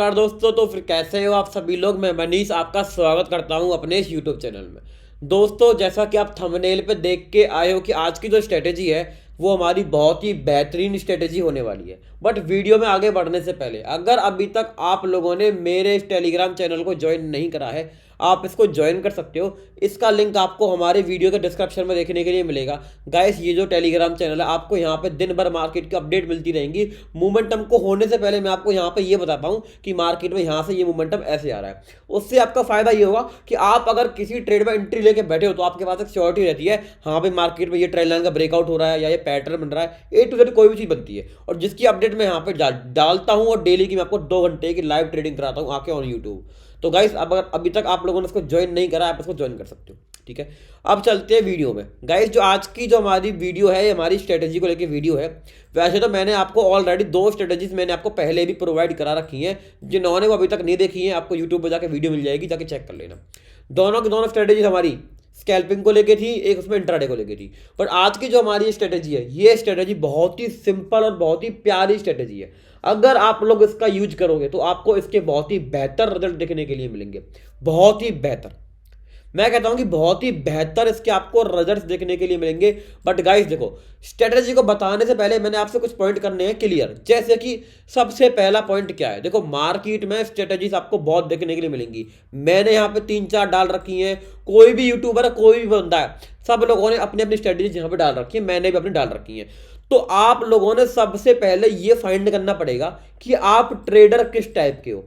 नमस्कार दोस्तों। तो फिर कैसे हो आप सभी लोग। मैं मनीष आपका स्वागत करता हूं अपने इस यूट्यूब चैनल में। दोस्तों, जैसा कि आप थंबनेल पे देख के आए हो कि आज की जो स्ट्रेटेजी है वो हमारी बहुत ही बेहतरीन स्ट्रेटेजी होने वाली है। बट वीडियो में आगे बढ़ने से पहले, अगर अभी तक आप लोगों ने मेरे इस टेलीग्राम चैनल को ज्वाइन नहीं करा है, आप इसको ज्वाइन कर सकते हो। इसका लिंक आपको हमारे वीडियो के डिस्क्रिप्शन में देखने के लिए मिलेगा। गाइस, ये जो टेलीग्राम चैनल है, आपको यहाँ पे दिन भर मार्केट की अपडेट मिलती रहेंगी। मोमेंटम को होने से पहले मैं आपको यहाँ पे ये बताता हूँ कि मार्केट में यहाँ से ये मोमेंटम ऐसे आ रहा है। उससे आपका फायदा ये होगा कि आप अगर किसी ट्रेड में एंट्री लेके बैठे हो तो आपके पास एक श्योरिटी रहती है। हाँ भाई, मार्केट में ये ट्रेंड लाइन का ब्रेकआउट हो रहा है या ये पैटर्न बन रहा है, ए टू जेड कोई भी चीज़ बनती है और जिसकी अपडेट मैं यहाँ पे डालता हूँ। और डेली की मैं आपको 2 घंटे की लाइव ट्रेडिंग कराता हूँ आके ऑन यूट्यूब। तो गाइस, अब अगर अभी तक आप लोगों ने इसको ज्वाइन नहीं करा, आप इसको ज्वाइन कर सकते हो। ठीक है, अब चलते हैं वीडियो में। गाइस, जो आज की जो हमारी वीडियो है, ये हमारी स्ट्रेटेजी को लेकर वीडियो है। वैसे तो मैंने आपको ऑलरेडी 2 स्ट्रेटेजीज मैंने आपको पहले भी प्रोवाइड करा रखी हैं। जिन्होंने वो अभी तक नहीं देखी है, आपको यूट्यूब पर जाकर वीडियो मिल जाएगी, जाके चेक कर लेना। दोनों की दोनों स्ट्रेटेजीज हमारी स्कैल्पिंग को लेके थी, एक उसमें इंट्राडे को लेके थी। पर आज की जो हमारी स्ट्रेटेजी है, ये स्ट्रेटेजी बहुत ही सिंपल और बहुत ही प्यारी स्ट्रेटेजी है। अगर आप लोग इसका यूज करोगे तो आपको इसके बहुत ही बेहतर रिजल्ट देखने के लिए मिलेंगे। बहुत ही बेहतर, मैं कहता हूं कि बहुत ही बेहतर इसके आपको रिजल्ट्स देखने के लिए मिलेंगे। बट गाइस देखो, स्ट्रेटेजी को बताने से पहले मैंने आपसे कुछ पॉइंट करने हैं क्लियर। जैसे कि सबसे पहला पॉइंट क्या है, देखो मार्केट में स्ट्रेटेजीज आपको बहुत देखने के लिए मिलेंगी। मैंने यहाँ पे 3-4 डाल रखी हैं। कोई भी यूट्यूबर है, कोई भी बंदा है, सब लोगों ने अपनी अपनी स्ट्रेटेजीज यहाँ पे डाल रखी है। मैंने भी अपनी डाल रखी है। तो आप लोगों ने सबसे पहले ये फाइंड करना पड़ेगा कि आप ट्रेडर किस टाइप के हो।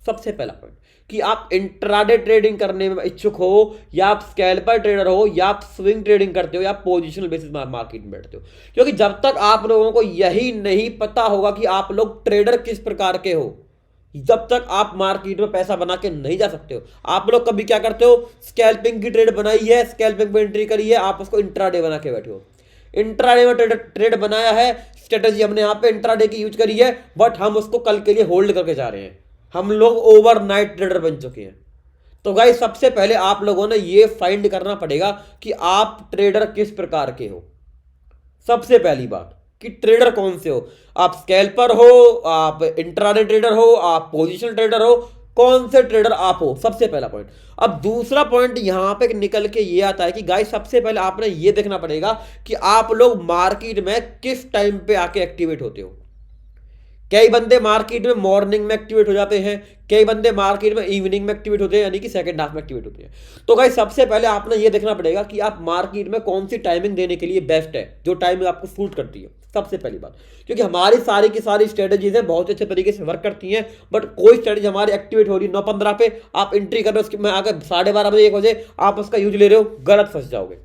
सबसे पहला पॉइंट कि आप इंट्राडे ट्रेडिंग करने में इच्छुक हो, या आप स्कैल्पर ट्रेडर हो, या आप स्विंग ट्रेडिंग करते हो, या पोजिशनल बेसिस मार्केट में बैठते हो। क्योंकि जब तक आप लोगों को यही नहीं पता होगा कि आप लोग ट्रेडर किस प्रकार के हो, जब तक आप मार्केट में पैसा बना के नहीं जा सकते हो। आप लोग कभी क्या करते हो, स्कैल्पिंग की ट्रेड बनाई है, स्कैल्पिंग पे एंट्री करी है, आप उसको इंट्राडे बना के बैठे हो। इंट्राडे में ट्रेड बनाया है, स्ट्रेटेजी हमने यहाँ पे इंट्राडे की यूज करी है, बट हम उसको कल के लिए होल्ड करके जा रहे हैं। हम लोग ओवरनाइट ट्रेडर बन चुके हैं। तो गाइस, सबसे पहले आप लोगों ने ये फाइंड करना पड़ेगा कि आप ट्रेडर किस प्रकार के हो। सबसे पहली बात कि ट्रेडर कौन से हो। आप स्कैल्पर हो, आप इंट्राडे ट्रेडर हो, आप पोजिशनल ट्रेडर हो, कौन से ट्रेडर आप हो, सबसे पहला पॉइंट। अब दूसरा पॉइंट यहां पे निकल के ये आता है कि गाइस, सबसे पहले आपने ये देखना पड़ेगा कि आप लोग मार्केट में किस टाइम पे आके एक्टिवेट होते हो। कई बंदे मार्केट में मॉर्निंग में एक्टिवेट हो जाते हैं, कई बंदे मार्केट में इवनिंग में एक्टिवेट होते हैं, यानी कि सेकंड हाफ में एक्टिवेट होते हैं। तो गाइस, सबसे पहले आपने ये देखना पड़ेगा कि आप मार्केट में कौन सी टाइमिंग देने के लिए बेस्ट है, जो टाइमिंग आपको सूट करती है। सबसे पहली बात, क्योंकि हमारी सारी की सारी स्ट्रेटेजीज है बहुत अच्छे तरीके से वर्क करती हैं, बट कोई स्ट्रेटेजी हमारी एक्टिवेट हो रही है 9:15 पे, आप एंट्री कर रहे हो, उसकी मैं आकर 12:30 बजे 1 बजे आप उसका यूज ले रहे हो, गलत फंस जाओगे।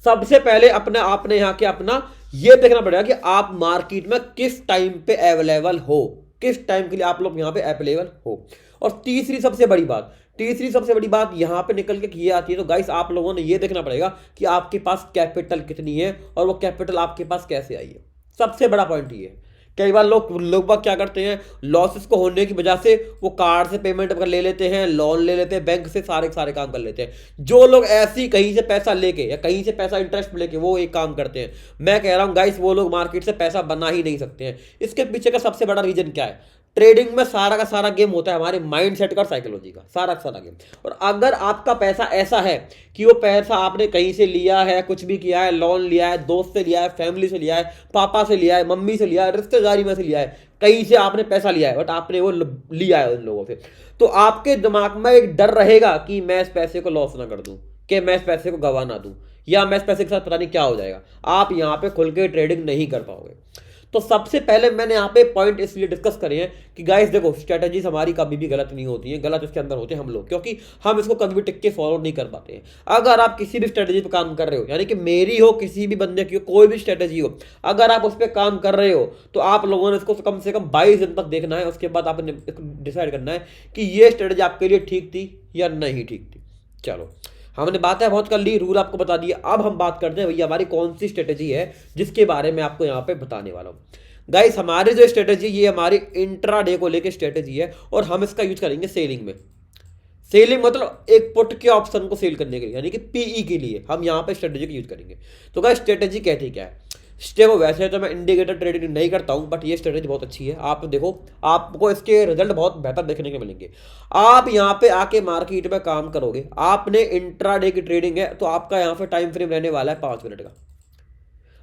सबसे पहले अपने आपने यहाँ के अपना ये देखना पड़ेगा कि आप मार्केट में किस टाइम पे अवेलेबल हो, किस टाइम के लिए आप लोग यहाँ पे अवेलेबल हो। और तीसरी सबसे बड़ी बात यहाँ पे निकल के ये आती है। तो गाइस, आप लोगों ने ये देखना पड़ेगा कि आपके पास कैपिटल कितनी है और वो कैपिटल आपके पास कैसे आई है। सबसे बड़ा पॉइंट ये है। कई बार लोग क्या करते हैं, लॉसेस को होने की वजह से वो कार्ड से पेमेंट कर ले लेते हैं, लोन ले लेते हैं, बैंक से सारे काम कर लेते हैं। जो लोग ऐसी कहीं से पैसा लेके या कहीं से पैसा इंटरेस्ट लेके वो एक काम करते हैं, मैं कह रहा हूं गाइस, वो लोग मार्केट से पैसा बना ही नहीं सकते हैं। इसके पीछे का सबसे बड़ा रीजन क्या है, ट्रेडिंग में सारा का सारा गेम होता है हमारे माइंडसेट का, साइकोलॉजी का, सारा का सारा गेम। और अगर आपका पैसा ऐसा है कि वो पैसा आपने कहीं से लिया है, कुछ भी किया है, लोन लिया है, दोस्त से लिया है, फैमिली से लिया है, पापा से लिया है, मम्मी से लिया है, रिश्तेदारी में से लिया है, कहीं से आपने पैसा लिया है, बट आपने वो लिया है उन लोगों से, तो आपके दिमाग में एक डर रहेगा कि मैं इस पैसे को लॉस ना कर दूं, कि मैं इस पैसे को गवा ना दूं, या मैं इस पैसे के साथ पता नहीं क्या हो जाएगा। आप यहाँ पे खुल के ट्रेडिंग नहीं कर पाओगे। तो सबसे पहले मैंने यहाँ पे पॉइंट इसलिए डिस्कस करे हैं कि गाइस देखो, स्ट्रेटजीज हमारी कभी भी गलत नहीं होती हैं, गलत इसके अंदर होते हैं हम लोग, क्योंकि हम इसको कभी भी टिक के फॉलो नहीं कर पाते हैं। अगर आप किसी भी स्ट्रेटजी पे काम कर रहे हो, यानी कि मेरी हो, किसी भी बंदे की हो, कोई भी स्ट्रेटजी हो, अगर आप उस पर काम कर रहे हो तो आप लोगों ने इसको कम से कम 22 दिन तक देखना है। उसके बाद आपने डिसाइड करना है कि ये स्ट्रेटजी आपके लिए ठीक थी या नहीं ठीक थी। चलो, हमने बातें बहुत कर ली, रूल आपको बता दिया। अब हम बात करते हैं भैया हमारी कौन सी स्ट्रेटजी है जिसके बारे में आपको यहाँ पे बताने वाला हूँ। गाइस, हमारी जो स्ट्रेटजी, ये हमारी इंट्राडे को लेके स्ट्रेटजी है और हम इसका यूज करेंगे सेलिंग में। सेलिंग मतलब एक पुट के ऑप्शन को सेल करने के लिए, यानी कि पीई के लिए हम यहाँ पे स्ट्रेटजी का यूज करेंगे। तो गाइस, स्ट्रेटजी कहती क्या है, स्टेप। वैसे तो मैं इंडिकेटर ट्रेडिंग नहीं करता हूँ, बट ये स्ट्रेटेजी बहुत अच्छी है। आप देखो, आपको इसके रिजल्ट बहुत बेहतर देखने को मिलेंगे। आप यहाँ पे आके मार्केट में काम करोगे, आपने इंट्राडे की ट्रेडिंग है, तो आपका यहाँ पे टाइम फ्रेम रहने वाला है 5 मिनट का।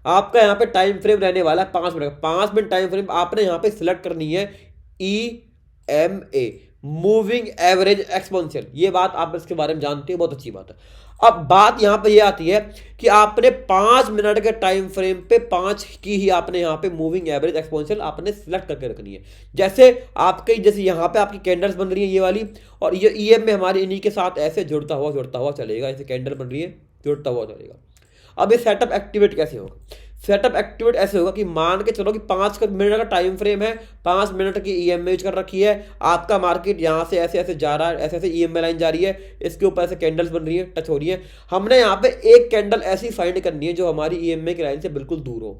आपका यहाँ पे टाइम फ्रेम रहने वाला है 5 मिनट का। 5 मिनट टाइम फ्रेम आपने यहाँ पे सिलेक्ट करनी है EMA, मूविंग एवरेज एक्सपोनेंशियल। ये बात आप इसके बारे में जानते हो, बहुत अच्छी बात है। अब बात यहाँ पे ये आती है कि आपने 5 मिनट के टाइम फ्रेम पे 5 की ही आपने यहाँ पे मूविंग एवरेज एक्सपोनेंशियल आपने सिलेक्ट करके रखनी है। जैसे यहाँ पे आपकी कैंडल्स बन रही है ये वाली, और ये EM में हमारी इन्हीं के साथ ऐसे जुड़ता हुआ चलेगा। ऐसे कैंडल बन रही है, जुड़ता हुआ चलेगा। अब ये सेटअप एक्टिवेट कैसे होगा? सेटअप एक्टिवेट ऐसे होगा कि मान के चलो कि 5 मिनट का टाइम फ्रेम है, 5 मिनट की EMA यूज कर रखी है, आपका मार्केट यहाँ से ऐसे ऐसे जा रहा है, ऐसे ऐसे EMA लाइन जा रही है, इसके ऊपर ऐसे कैंडल्स बन रही है, टच हो रही है। हमने यहाँ पे एक कैंडल ऐसी फाइंड करनी है जो हमारी EMA की लाइन से बिल्कुल दूर हो,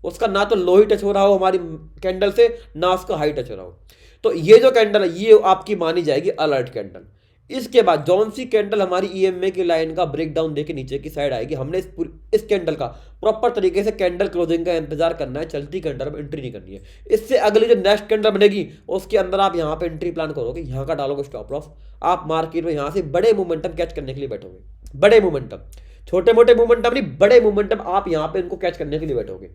उसका ना तो लो ही टच हो रहा हो हमारी कैंडल से, ना उसका हाई टच हो रहा हो। तो ये जो कैंडल है ये आपकी मानी जाएगी अलर्ट कैंडल। इसके बाद जौन सी कैंडल हमारी EMA की लाइन का ब्रेकडाउन देके नीचे की साइड आएगी, हमने इस कैंडल का प्रॉपर तरीके से कैंडल क्लोजिंग का इंतजार करना है, चलती कैंडल में एंट्री नहीं करनी है। इससे अगली जो नेक्स्ट कैंडल बनेगी उसके अंदर आप यहाँ पे एंट्री प्लान करोगे, यहाँ का डालोगे स्टॉप लॉस। आप मार्केट में यहाँ से बड़े मोमेंटम कैच करने के लिए बैठोगे, बड़े मोमेंटम, छोटे मोटे मोमेंटम नहीं, बड़े मोमेंटम आप यहाँ पे इनको कैच करने के लिए बैठोगे।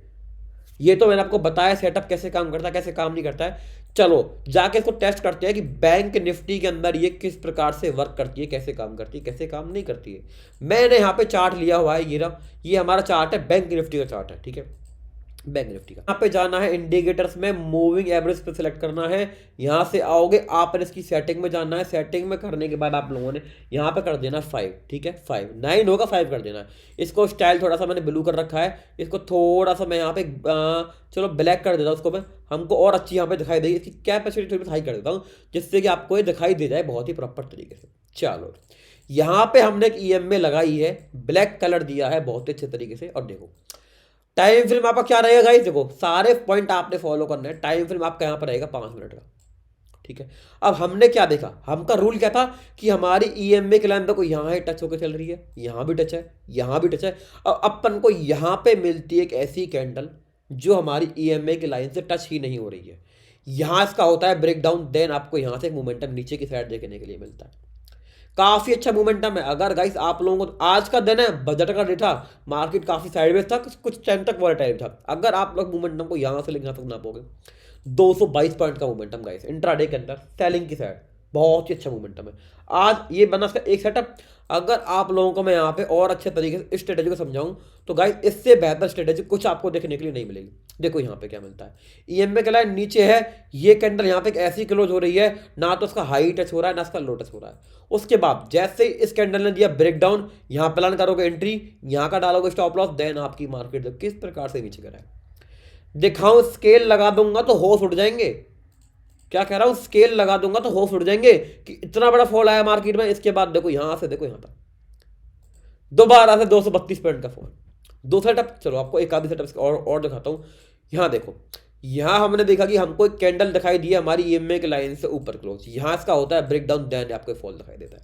ये तो मैंने आपको बताया सेटअप कैसे काम करता है, कैसे काम नहीं करता है। चलो जाके इसको टेस्ट करते हैं कि बैंक निफ्टी के अंदर ये किस प्रकार से वर्क करती है, कैसे काम करती है, कैसे काम नहीं करती है। मैंने यहाँ पे चार्ट लिया हुआ है, ये हमारा चार्ट है, बैंक निफ्टी का चार्ट है, ठीक है, बैंक निफ्टी का। यहाँ पे जाना है इंडिकेटर्स में, मूविंग एवरेज पे सिलेक्ट करना है। यहाँ से आओगे आपने इसकी सेटिंग में जाना है। सेटिंग में करने के बाद आप लोगों ने यहाँ पे कर देना 5, ठीक है, 5 9 होगा, 5 कर देना है। इसको स्टाइल थोड़ा सा मैंने ब्लू कर रखा है, इसको थोड़ा सा मैं यहाँ पे चलो ब्लैक कर देता हूँ उसको मैं, हमको और अच्छी यहाँ पे दिखाई देगी। इसकी कैपेसिटी थोड़ी हाई कर देता हूँ जिससे कि आपको ये दिखाई दे जाए बहुत ही प्रॉपर तरीके से। चलो यहाँ पे हमने एक EMA लगाई है, ब्लैक कलर दिया है बहुत अच्छे तरीके से। और देखो टाइम फ्रेम आपका क्या रहेगा गाइस, देखो सारे पॉइंट आपने फॉलो करना है। टाइम फ्रेम आपका यहाँ पर रहेगा 5 मिनट का, ठीक है। अब हमने क्या देखा, हमका रूल क्या था कि हमारी EMA की लाइन देखो यहाँ है, टच होकर चल रही है, यहाँ भी टच है, यहाँ भी टच है। अब अपन को यहाँ पे मिलती है एक ऐसी कैंडल जो हमारी EMA की लाइन से टच ही नहीं हो रही है। यहाँ इसका होता है ब्रेकडाउन, देन आपको यहाँ से मोमेंटम नीचे की साइड देखने के लिए मिलता है। काफी अच्छा मोमेंटम है। अगर गाइस आप लोगों को आज का दिन है, बजट का डे था, मार्केट काफी साइडवेज था, कुछ टाइम तक वॉलेटाइल था। अगर आप लोग मोमेंटम को यहां से लेकर यहां तक ना पाओगे, 222 पॉइंट का मोमेंटम गाइस इंट्राडे के अंदर सेलिंग की साइड, बहुत ही अच्छा मोमेंटम है। आज ये बना इसका एक सेटअप। अगर आप लोगों को मैं यहाँ पे और अच्छे तरीके से इस स्ट्रेटेजी को समझाऊं तो गाइस इससे बेहतर स्ट्रेटेजी कुछ आपको देखने के लिए नहीं मिलेगी। देखो यहाँ पे क्या मिलता है, EMA का लाइन नीचे है, ये कैंडल यहाँ पे एक ऐसी क्लोज हो रही है, ना तो उसका हाई टच हो रहा है ना उसका लो टच हो रहा है। उसके बाद जैसे इस कैंडल ने दिया ब्रेकडाउन, यहाँ प्लान करोगे एंट्री, यहाँ का डालोगे स्टॉप लॉस, देन आपकी मार्केट किस प्रकार से नीचे गिरा है दिखाऊं। स्केल लगा दूंगा तो होश उड़ जाएंगे, क्या कह रहा हूं, स्केल लगा दूंगा तो होश उड़ जाएंगे कि इतना बड़ा फॉल आया मार्केट में। इसके बाद देखो यहां से, देखो यहां तक दोबारा से 232 पॉइंट का फॉल, दो सेटअप। चलो आपको एक आधी सेटअप और दिखाता हूं। यहां देखो, यहां हमने देखा कि हमको एक कैंडल दिखाई दी है हमारी EMA की लाइन से ऊपर क्लोज, यहां इसका होता है ब्रेकडाउन, देन आपको फॉल दिखाई देता है,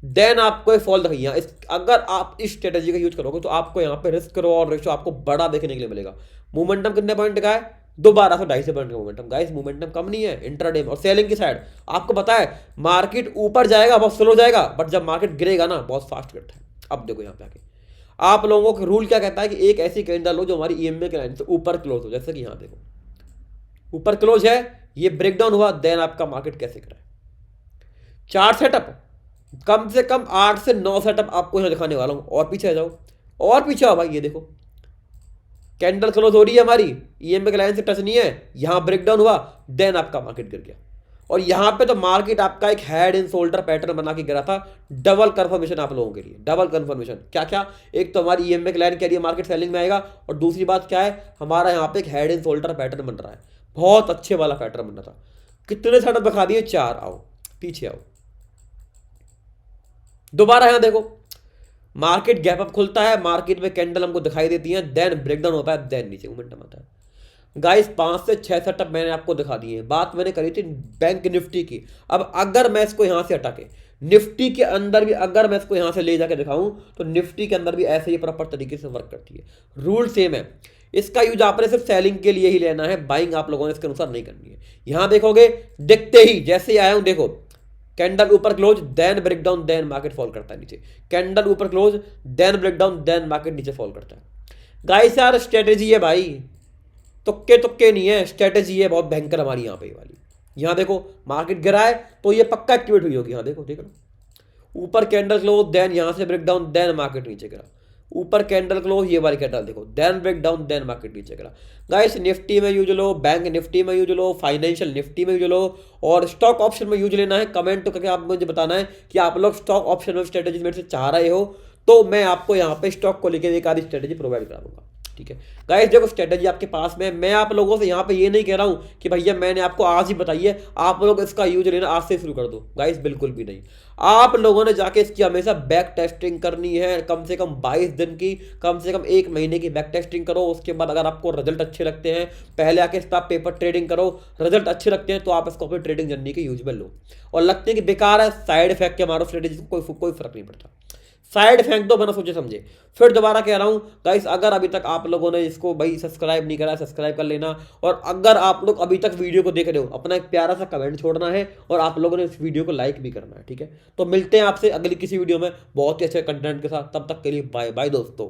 देन आपको फॉल दिखाई। अगर आप इस स्ट्रेटेजी का यूज करोगे तो आपको यहाँ पे रिस्क और रेशो आपको बड़ा देखने के लिए मिलेगा। मोमेंटम कितने पॉइंट का है, 212 पॉइंट का मोमेंटम। गाइस मोमेंटम कम नहीं है इंट्राडे में। और सेलिंग की साइड आपको पता है मार्केट ऊपर जाएगा बहुत स्लो जाएगा, बट जब मार्केट गिरेगा ना बहुत फास्ट गिरता है। अब देखो यहाँ पे आके आप लोगों का रूल क्या कहता है कि एक ऐसी कैंडल लो जो हमारी EMA के लाइन से ऊपर क्लोज हो, जैसे कि यहाँ देखो ऊपर क्लोज है, ये ब्रेकडाउन हुआ, देन आपका मार्केट कैसे गिरा है। 4 सेटअप, कम से कम 8 से 9 सेटअप आपको यहाँ दिखाने वाला हूं। और पीछे आ जाओ, और पीछे आओ भाई, ये देखो कैंडल क्लोज हो रही है हमारी, EMA के लाइन से टच नहीं है, यहां ब्रेकडाउन हुआ, देन आपका मार्केट गिर गया। और यहां पे तो मार्केट आपका एक हेड एंड शोल्डर पैटर्न बना के गिरा था। डबल कंफर्मेशन आप लोगों के लिए, डबल कंफर्मेशन क्या क्या, एक तो हमारी EMA की लाइन कह रही है मार्केट सेलिंग में आएगा, और दूसरी बात क्या है, हमारा यहाँ पे एक हेड एंड शोल्डर पैटर्न बन रहा है, बहुत अच्छे वाला पैटर्न बन रहा था। कितने सेटअप दिखा दिए, 4। आओ पीछे आओ, दोबारा यहां देखो मार्केट गैप अप खुलता है, मार्केट में कैंडल हमको दिखाई देती है, देन ब्रेकडाउन होता है, देन नीचे मोमेंटम आता है। गाइस 5 से 6 सेटअप मैंने आपको दिखा दिए। बात मैंने करी थी बैंक निफ्टी की। अब अगर मैं इसको यहां से हटा के निफ्टी के अंदर भी अगर मैं इसको यहाँ से ले जाके दिखाऊं तो निफ्टी के अंदर भी ऐसे ही प्रॉपर तरीके से वर्क करती है। रूल सेम है। इसका यूज आपने सिर्फ सेलिंग के लिए ही लेना है, बाइंग आप लोगों ने इसके अनुसार नहीं करनी है। यहां देखोगे, दिखते ही जैसे ही आया हूं, देखो कैंडल ऊपर close, then break down, then market fall करता है नीचे। कैंडल ऊपर close, then break down, then market नीचे फॉल करता है। गाइस यार स्ट्रेटेजी है भाई, तुक्के तुक्के नहीं है, स्ट्रेटेजी है बहुत भयंकर हमारी यहाँ पे वाली। यहाँ देखो मार्केट गिरा है तो ये पक्का एक्टिवेट हुई होगी। यहाँ देखो, देख लो ऊपर कैंडल क्लोज, देन यहाँ से ब्रेक डाउन, देन मार्केट नीचे गिरा। ऊपर कैंडल क्लोज, ये वाली कैंडल देखो, then break down, then market नीचे गिरा। गाइस निफ्टी में यूज लो, बैंक निफ्टी में यूज लो, फाइनेंशियल निफ्टी में यूज लो, और स्टॉक ऑप्शन में यूज लेना है। कमेंट तो करके आप मुझे बताना है कि आप लोग स्टॉक ऑप्शन में स्ट्रेटेजी मेरे से चाह रहे हो, तो मैं आपको यहाँ पे स्टॉक को लेकर एक आधी स्ट्रेटेजी प्रोवाइड करा दूंगा। ठीक है गाइस, देखो स्ट्रेटेजी आपके पास में। मैं आप लोगों से यहाँ पे ये नहीं कह रहा हूँ कि भैया मैंने आपको आज ही बताई है, आप लोग इसका यूज लेना आज से शुरू कर दो। गाइस बिल्कुल भी नहीं, आप लोगों ने जाके इसकी हमेशा बैक टेस्टिंग करनी है, कम से कम 22 दिन की, कम से कम 1 महीने की बैक टेस्टिंग करो। उसके बाद अगर आपको रिजल्ट अच्छे लगते हैं, पहले आके इसका पेपर ट्रेडिंग करो, रिजल्ट अच्छे लगते हैं तो आप इसको अपनी ट्रेडिंग जर्नी के यूज में लो। और लगते हैं कि बेकार है, साइड इफेक्ट के मारो स्ट्रेटेजी को, कोई फर्क नहीं पड़ता, साइड फेंक दो बिना सोचे समझे। फिर दोबारा कह रहा हूं गाइस, अगर अभी तक आप लोगों ने इसको भाई सब्सक्राइब नहीं करा, सब्सक्राइब कर लेना। और अगर आप लोग अभी तक वीडियो को देख रहे हो, अपना एक प्यारा सा कमेंट छोड़ना है और आप लोगों ने इस वीडियो को लाइक भी करना है। ठीक है, तो मिलते हैं आपसे अगली किसी वीडियो में बहुत ही अच्छे कंटेंट के साथ। तब तक के लिए बाय बाय दोस्तों।